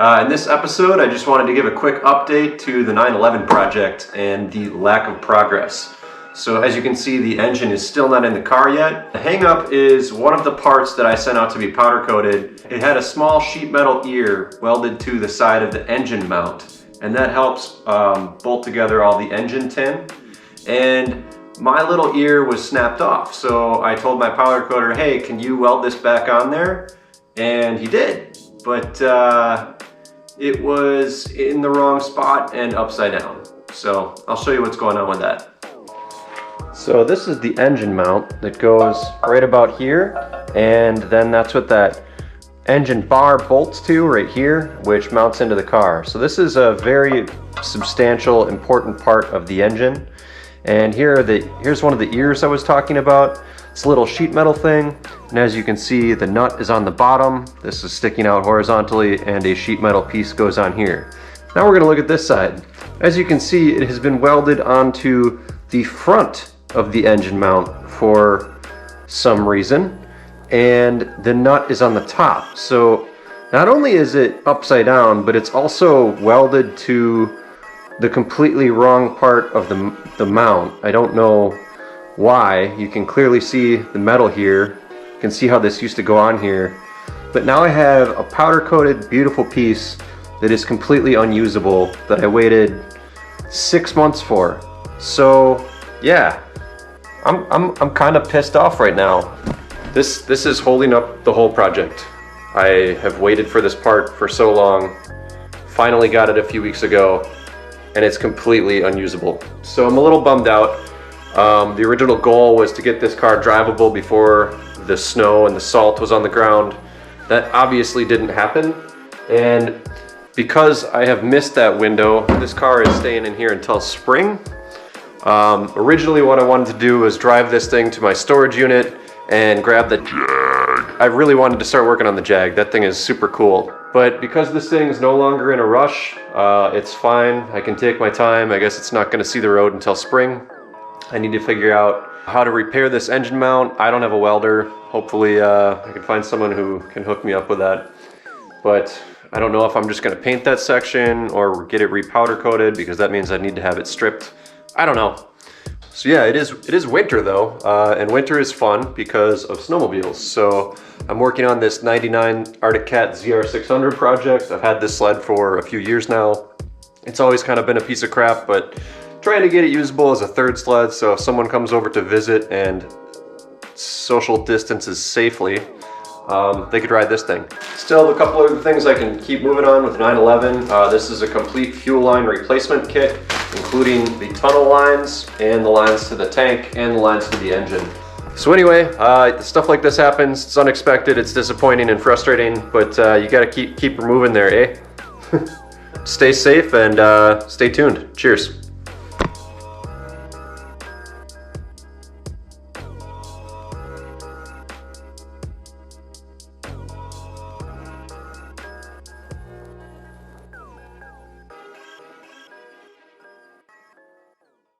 In this episode, I just wanted to give a quick update to the 911 project and the lack of progress. So as you can see, the engine is still not in the car yet. The hang-up is one of the parts that I sent out to be powder coated. It had a small sheet metal ear welded to the side of the engine mount, and that helps bolt together all the engine tin. And my little ear was snapped off, so I told my powder coater, hey, can you weld this back on there? And he did, but it was in the wrong spot and upside down. So I'll show you what's going on with that. So this is the engine mount that goes right about here, and then that's what that engine bar bolts to right here, which mounts into the car. So this is a very substantial, important part of the engine. And here's one of the ears I was talking about. It's a little sheet metal thing, and as you can see, the nut is on the bottom. This is sticking out horizontally, and a sheet metal piece goes on here. Now we're going to look at this side. As you can see, it has been welded onto the front of the engine mount for some reason, and the nut is on the top. So not only is it upside down, but it's also welded to the completely wrong part of the mount. I don't know why. You can clearly see the metal here. You can see how this used to go on here. But now I have a powder coated beautiful piece that is completely unusable that I waited 6 months for. So yeah, I'm kind of pissed off right now. This is holding up the whole project. I have waited for this part for so long. Finally got it a few weeks ago, and it's completely unusable. So I'm a little bummed out. The original goal was to get this car drivable before the snow and the salt was on the ground. That obviously didn't happen, and because I have missed that window, this car is staying in here until spring. Originally what I wanted to do was drive this thing to my storage unit and grab the Jag. I really wanted to start working on the Jag. That thing is super cool. But because this thing is no longer in a rush, it's fine. I can take my time. I guess it's not going to see the road until spring. I need to figure out how to repair this engine mount. I don't have a welder. Hopefully I can find someone who can hook me up with that. But I don't know if I'm just going to paint that section or get it repowder coated, because that means I need to have it stripped. I don't know. So yeah, it is winter though, and winter is fun because of snowmobiles. So I'm working on this 99 Arctic Cat ZR600 project. I've had this sled for a few years now. It's always kind of been a piece of crap, but trying to get it usable as a third sled, so if someone comes over to visit and social distances safely, they could ride this thing. Still, a couple other things I can keep moving on with 911. This is a complete fuel line replacement kit, including the tunnel lines and the lines to the tank and the lines to the engine. So anyway, stuff like this happens. It's unexpected, it's disappointing and frustrating, but you gotta keep moving there, eh? Stay safe and stay tuned. Cheers.